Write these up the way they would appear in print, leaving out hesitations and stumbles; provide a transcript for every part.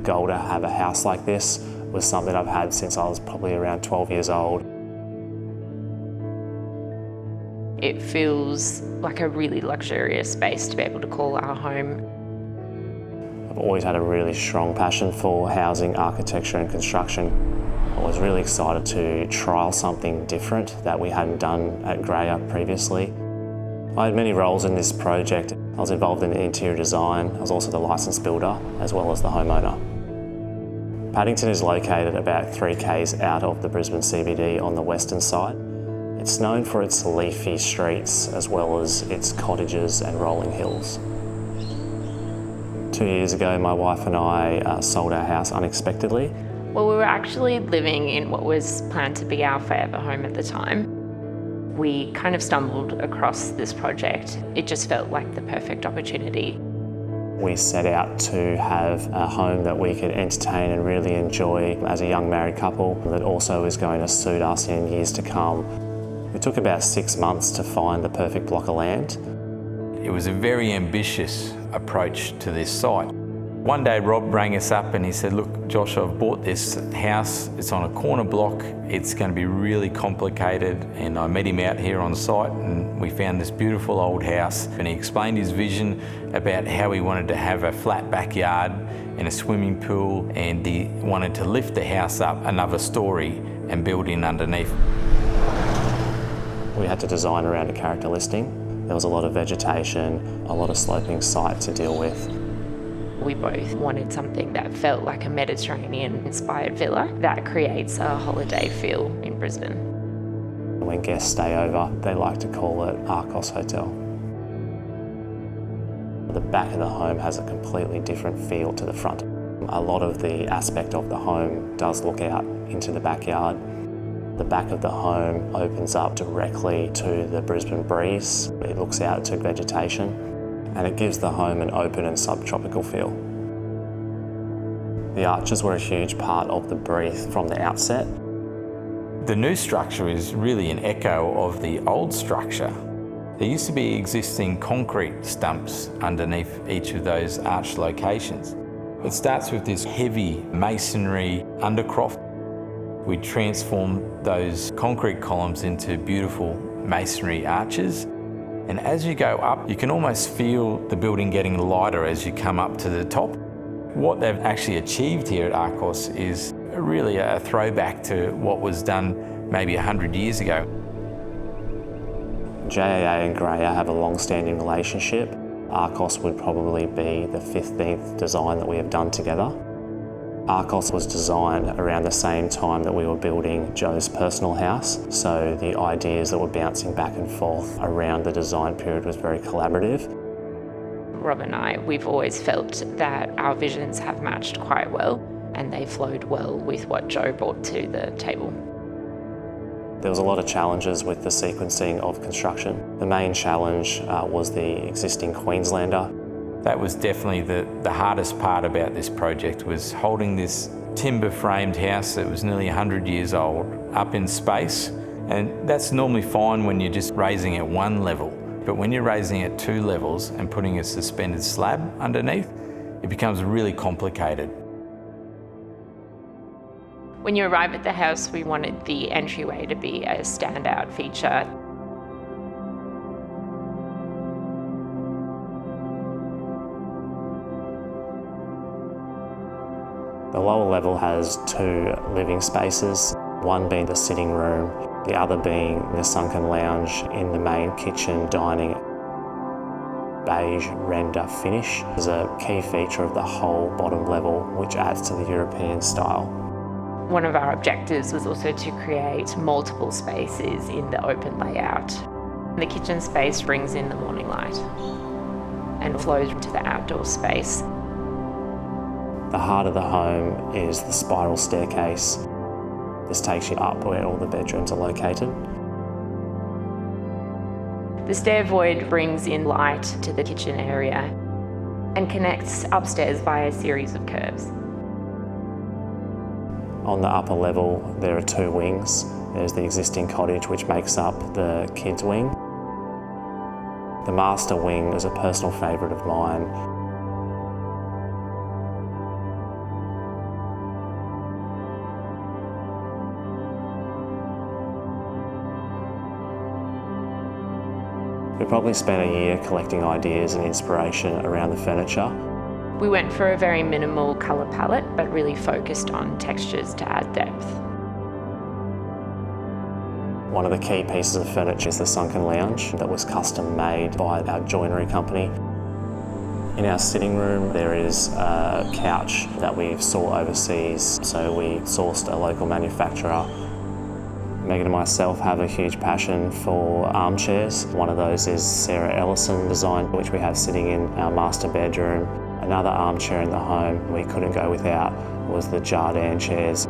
goal to have a house like this was something I've had since I was probably around 12 years old. It feels like a really luxurious space to be able to call our home. I've always had a really strong passion for housing, architecture and construction. I was really excited to trial something different that we hadn't done at Graya previously. I had many roles in this project. I was involved in the interior design. I was also the licence builder as well as the homeowner. Paddington is located about 3 k's out of the Brisbane CBD on the western side. It's known for its leafy streets as well as its cottages and rolling hills. 2 years ago, my wife and I sold our house unexpectedly. Well, we were actually living in what was planned to be our forever home at the time. We kind of stumbled across this project. It just felt like the perfect opportunity. We set out to have a home that we could entertain and really enjoy as a young married couple that also is going to suit us in years to come. It took about 6 months to find the perfect block of land. It was a very ambitious approach to this site. One day Rob rang us up and he said, look, Josh, I've bought this house. It's on a corner block. It's going to be really complicated. And I met him out here on site and we found this beautiful old house. And he explained his vision about how he wanted to have a flat backyard and a swimming pool. And he wanted to lift the house up another story and build in underneath. We had to design around a character listing. There was a lot of vegetation, a lot of sloping site to deal with. We both wanted something that felt like a Mediterranean-inspired villa that creates a holiday feel in Brisbane. When guests stay over, they like to call it Arcos Hotel. The back of the home has a completely different feel to the front. A lot of the aspect of the home does look out into the backyard. The back of the home opens up directly to the Brisbane breeze. It looks out to vegetation and it gives the home an open and subtropical feel. The arches were a huge part of the brief from the outset. The new structure is really an echo of the old structure. There used to be existing concrete stumps underneath each of those arch locations. It starts with this heavy masonry undercroft. We transformed those concrete columns into beautiful masonry arches. And as you go up, you can almost feel the building getting lighter as you come up to the top. What they've actually achieved here at Arcos is really a throwback to what was done maybe 100 years ago. JAA and Graya have a long-standing relationship. Arcos would probably be the 15th design that we have done together. Arcos was designed around the same time that we were building Joe's personal house, so the ideas that were bouncing back and forth around the design period was very collaborative. Rob and I, we've always felt that our visions have matched quite well and they flowed well with what Joe brought to the table. There was a lot of challenges with the sequencing of construction. The main challenge was the existing Queenslander. That was definitely the hardest part about this project, was holding this timber framed house that was nearly 100 years old up in space. And that's normally fine when you're just raising it one level. But when you're raising it 2 levels and putting a suspended slab underneath, it becomes really complicated. When you arrive at the house, we wanted the entryway to be a standout feature. The lower level has 2 living spaces, one being the sitting room, the other being the Sunken Lounge in the main kitchen dining. Beige render finish is a key feature of the whole bottom level, which adds to the European style. One of our objectives was also to create multiple spaces in the open layout. The kitchen space brings in the morning light and flows to the outdoor space. The heart of the home is the spiral staircase. This takes you up where all the bedrooms are located. The stair void brings in light to the kitchen area and connects upstairs via a series of curves. On the upper level, there are 2 wings. There's the existing cottage, which makes up the kids' wing. The master wing is a personal favourite of mine. We probably spent a year collecting ideas and inspiration around the furniture. We went for a very minimal colour palette, but really focused on textures to add depth. One of the key pieces of furniture is the Sunken Lounge that was custom made by our joinery company. In our sitting room there is a couch that we saw overseas, so we sourced a local manufacturer. Meghan and myself have a huge passion for armchairs. One of those is Sarah Ellison design, which we have sitting in our master bedroom. Another armchair in the home we couldn't go without was the Jardin chairs.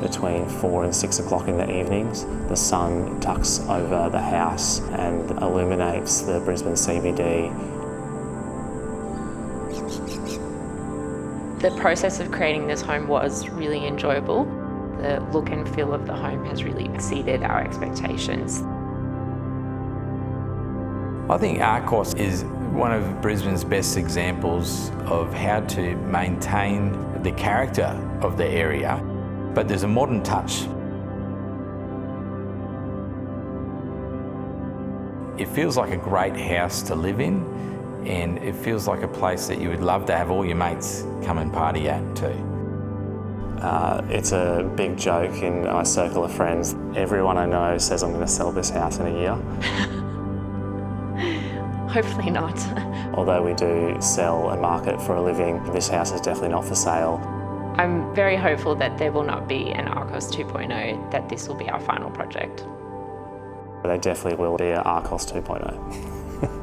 Between 4 and 6 o'clock in the evenings, the sun tucks over the house and illuminates the Brisbane CBD. The process of creating this home was really enjoyable. The look and feel of the home has really exceeded our expectations. I think Arcos is one of Brisbane's best examples of how to maintain the character of the area, but there's a modern touch. It feels like a great house to live in, and it feels like a place that you would love to have all your mates come and party at too. It's a big joke in my circle of friends. Everyone I know says I'm going to sell this house in a year. Hopefully not. Although we do sell and market for a living, this house is definitely not for sale. I'm very hopeful that there will not be an Arcos 2.0, that this will be our final project. There definitely will be an Arcos 2.0.